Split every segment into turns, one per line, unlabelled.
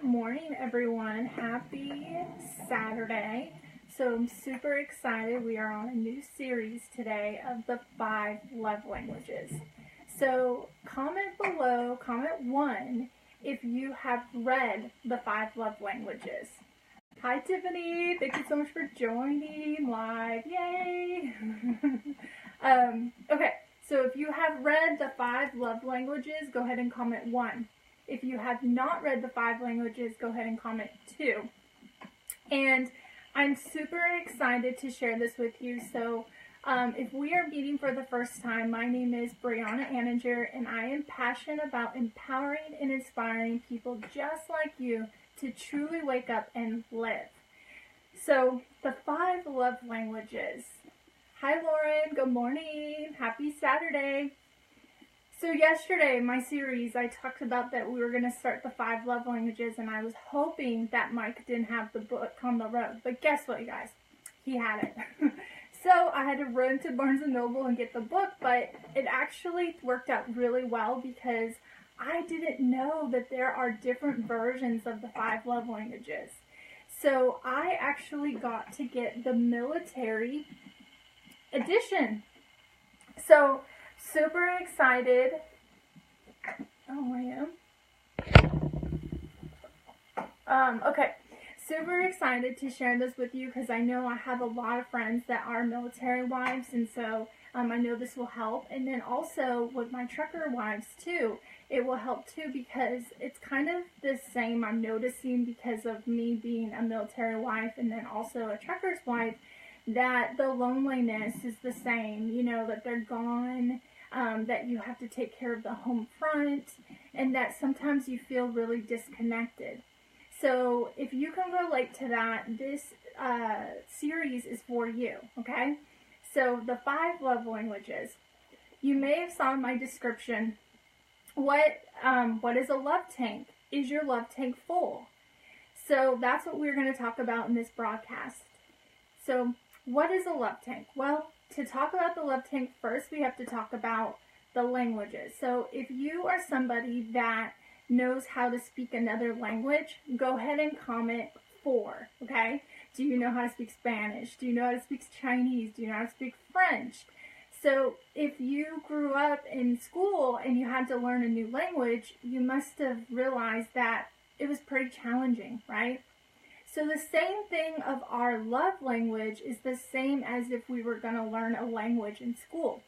morning, everyone. Happy Saturday. So I'm super excited. We are on a new series today of the 5 love languages. So comment below, comment 1 if you have read the 5 love languages. Hi Tiffany, thank you so much for joining live. Yay! Okay, so if you have read the 5 love languages, go ahead and comment 1. If you have not read the 5 languages, go ahead and comment 2. And I'm super excited to share this with you. So if we are meeting for the first time, my name is Brianna Anninger, and I am passionate about empowering and inspiring people just like you to truly wake up and live. So the 5 love languages. Hi Lauren, good morning. Happy Saturday. So yesterday, my series, I talked about that we were going to start the 5 love languages, and I was hoping that Mike didn't have the book on the road. But guess what, you guys? He had it. So I had to run to Barnes & Noble and get the book, but it actually worked out really well because I didn't know that there are different versions of the 5 love languages. So I actually got to get the military edition. So super excited. Oh, I am. Okay. Super excited to share this with you because I know I have a lot of friends that are military wives, and so I know this will help. And then also with my trucker wives too, it will help too because it's kind of the same I'm noticing because of me being a military wife and then also a trucker's wife, that the loneliness is the same, you know, that they're gone. That you have to take care of the home front, and that sometimes you feel really disconnected. So if you can relate to that, this series is for you, okay? So the 5 love languages. You may have saw in my description, what is a love tank? Is your love tank full? So that's what we're going to talk about in this broadcast. So what is a love tank? Well, to talk about the love tank, first we have to talk about the languages. So if you are somebody that knows how to speak another language, go ahead and comment 4, okay? Do you know how to speak Spanish? Do you know how to speak Chinese? Do you know how to speak French? So if you grew up in school and you had to learn a new language, you must have realized that it was pretty challenging, right? So the same thing of our love language is the same as if we were going to learn a language in school.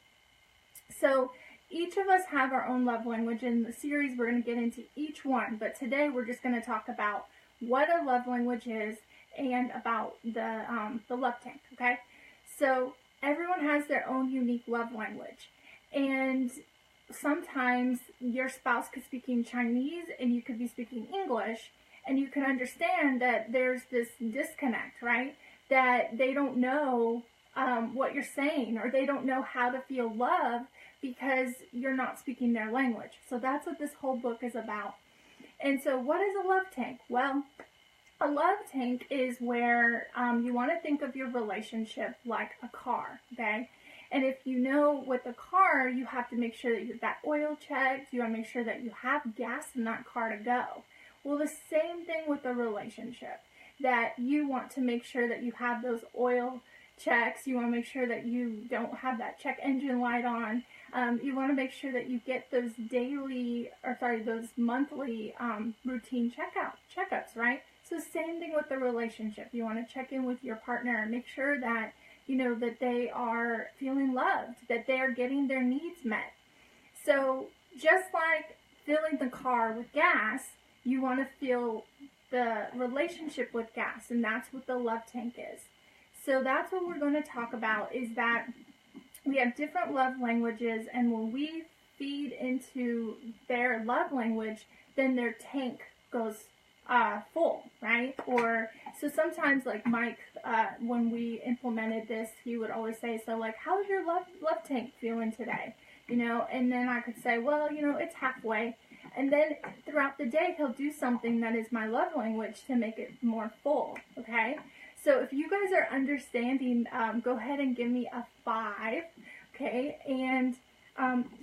So each of us have our own love language. In the series, we're going to get into each one. But today, we're just going to talk about what a love language is and about the love tank, okay? So everyone has their own unique love language. And sometimes your spouse could be speaking Chinese and you could be speaking English. And you can understand that there's this disconnect, right? That they don't know what you're saying, or they don't know how to feel love because you're not speaking their language. So that's what this whole book is about. And so what is a love tank? Well, a love tank is where you want to think of your relationship like a car, okay? And if you know with a car, you have to make sure that you've got oil checked. You want to make sure that you have gas in that car to go. Well, the same thing with a relationship, that you want to make sure that you have those oil checks. You want to make sure that you don't have that check engine light on. You want to make sure that you get those those monthly routine checkups, right? So same thing with the relationship. You want to check in with your partner and make sure that, you know, that they are feeling loved, that they are getting their needs met. So just like filling the car with gas, you want to fill the relationship with gas, and that's what the love tank is. So that's what we're going to talk about, is that we have different love languages, and when we feed into their love language, then their tank goes full, right? Or so sometimes, like Mike, when we implemented this, he would always say, so like, how's your love tank feeling today? You know, and then I could say, well, you know, it's halfway. And then throughout the day, he'll do something that is my love language to make it more full, okay? So if you guys are understanding, go ahead and give me a 5, okay? And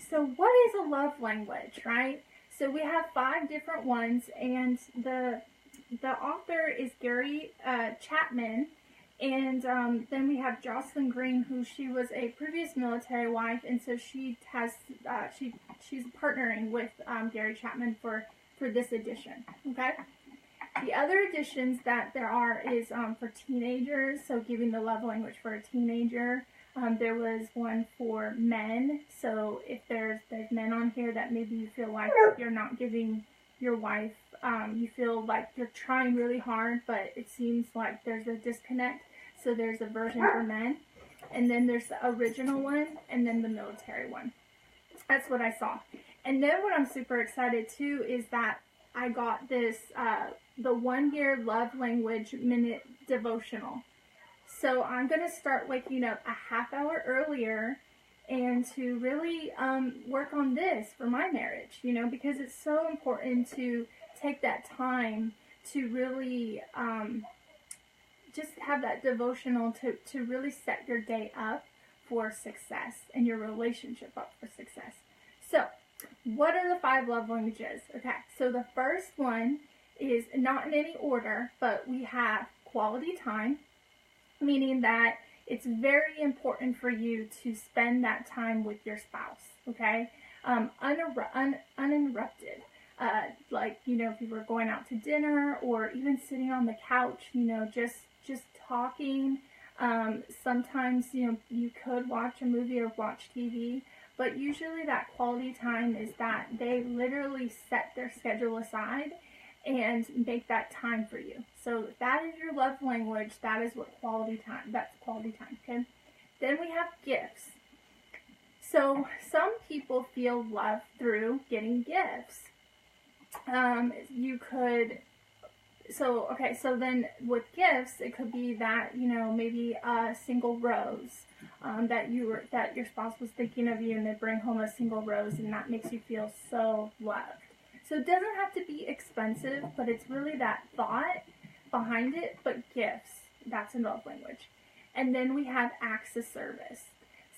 so what is a love language, right? So we have 5 different ones, and the the author is Gary Chapman. And then we have Jocelyn Green, who she was a previous military wife, and so she has she's partnering with Gary Chapman for this edition. Okay. The other editions that there are is for teenagers, so giving the love language for a teenager. There was one for men, so if there's men on here that maybe you feel like you're not giving your wife, you feel like you're trying really hard, but it seems like there's a disconnect. So there's a version for men, and then there's the original one, and then the military one. That's what I saw. And then what I'm super excited too is that I got this, the 1 year love language minute devotional. So I'm going to start waking up a half hour earlier and to really work on this for my marriage, you know, because it's so important to take that time to really just have that devotional to really set your day up for success and your relationship up for success. So, what are the 5 love languages? Okay, so the first one is not in any order, but we have quality time, meaning that it's very important for you to spend that time with your spouse, okay? Uninterrupted. Like, you know, if you were going out to dinner or even sitting on the couch, you know, just talking. Sometimes, you know, you could watch a movie or watch TV, but usually that quality time is that they literally set their schedule aside and make that time for you. So that is your love language. That is what quality time, that's quality time, okay? Then we have gifts. So some people feel love through getting gifts. You could, so then with gifts, it could be that, you know, maybe a single rose, that your spouse was thinking of you and they bring home a single rose and that makes you feel so loved. So it doesn't have to be expensive, but it's really that thought behind it, but gifts, that's a love language. And then we have acts of service.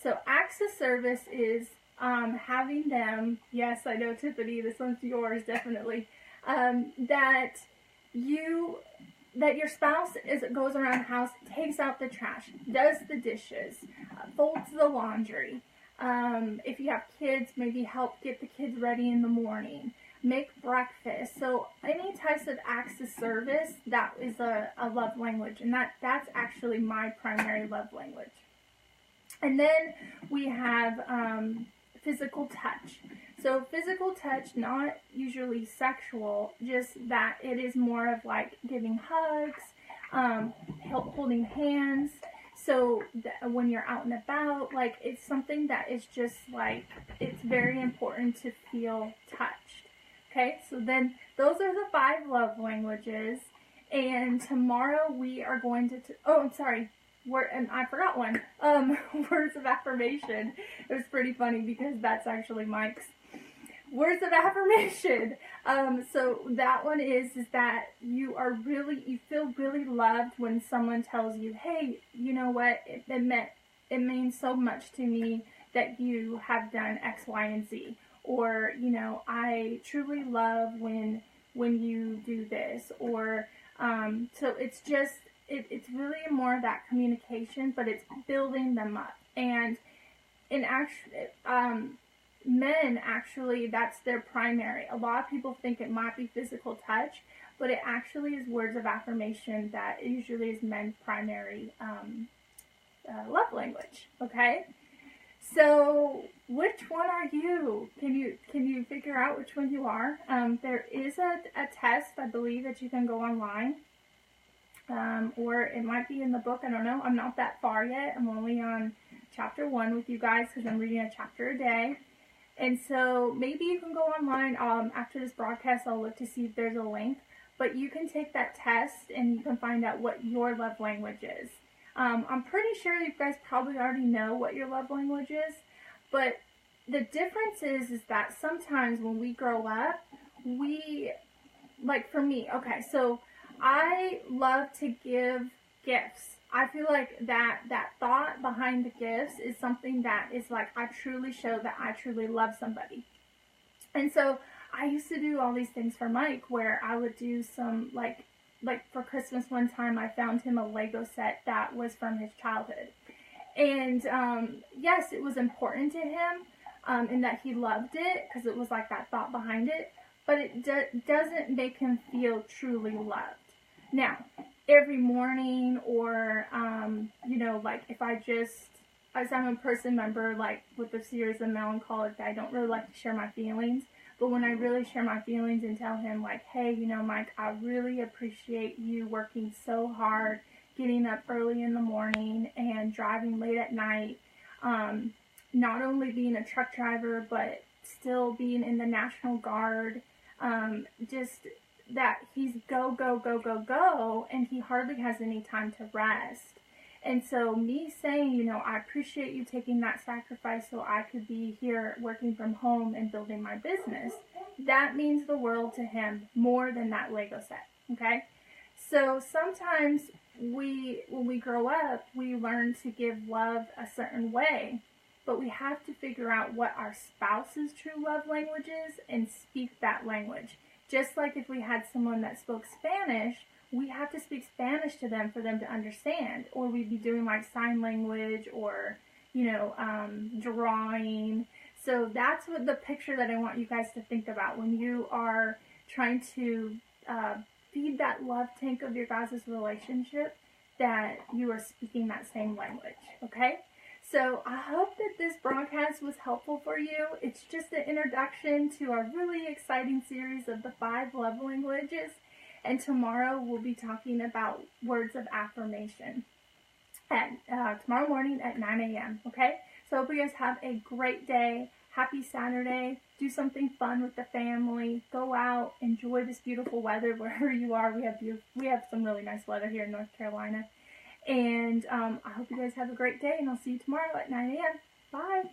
So acts of service is having them, yes, I know, Tiffany, this one's yours, definitely, that your spouse goes around the house, takes out the trash, does the dishes, folds the laundry. If you have kids, maybe help get the kids ready in the morning, make breakfast. So any types of acts of service, that is a love language, and that's actually my primary love language. And then we have physical touch. So physical touch, not usually sexual, just that it is more of like giving hugs, holding hands. So when you're out and about, like, it's something that is just like, it's very important to feel touched. Okay, so then those are the 5 love languages. And tomorrow we are going to, I'm sorry. And I forgot one. Words of affirmation. It was pretty funny because that's actually Mike's. Words of affirmation. So that one is that you feel really loved when someone tells you, hey, you know what, it means so much to me that you have done X, Y, and Z. Or, you know, I truly love when you do this. Or, so it's just, it's really more of that communication, but it's building them up. And in men, actually, that's their primary. A lot of people think it might be physical touch, but it actually is words of affirmation that usually is men's primary love language. Okay, so which one are you? Can you figure out which one you are? There is a test, I believe, that you can go online. Or it might be in the book, I don't know. I'm not that far yet. I'm only on chapter 1 with you guys because I'm reading a chapter a day. And so maybe you can go online. After this broadcast, I'll look to see if there's a link. But you can take that test and you can find out what your love language is. I'm pretty sure you guys probably already know what your love language is. But the difference is that sometimes when we grow up, like for me, okay, so I love to give gifts. I feel like that thought behind the gifts is something that is like, I truly show that I truly love somebody. And so I used to do all these things for Mike where I would do some like like for Christmas one time, I found him a Lego set that was from his childhood. And yes, it was important to him in that he loved it because it was like that thought behind it, but it doesn't make him feel truly loved. Now, every morning or, you know, like if as I'm a person member, like with the series of Melancholic, I don't really like to share my feelings. But when I really share my feelings and tell him like, hey, you know, Mike, I really appreciate you working so hard, getting up early in the morning and driving late at night, not only being a truck driver, but still being in the National Guard, just that he's go, go, go, go, go, and he hardly has any time to rest. And so me saying, you know, I appreciate you taking that sacrifice so I could be here working from home and building my business, that means the world to him more than that Lego set, okay? So sometimes when we grow up, we learn to give love a certain way, but we have to figure out what our spouse's true love language is and speak that language. Just like if we had someone that spoke Spanish, we have to speak Spanish to them for them to understand, or we'd be doing like sign language or, you know, drawing. So that's what the picture that I want you guys to think about when you are trying to feed that love tank of your guys' relationship, that you are speaking that same language, okay? So I hope that this broadcast was helpful for you. It's just an introduction to our really exciting series of the 5 love languages. And tomorrow we'll be talking about words of affirmation at tomorrow morning at 9 a.m. Okay? So I hope you guys have a great day. Happy Saturday. Do something fun with the family. Go out. Enjoy this beautiful weather wherever you are. We have some really nice weather here in North Carolina. And I hope you guys have a great day. And I'll see you tomorrow at 9 a.m. Bye.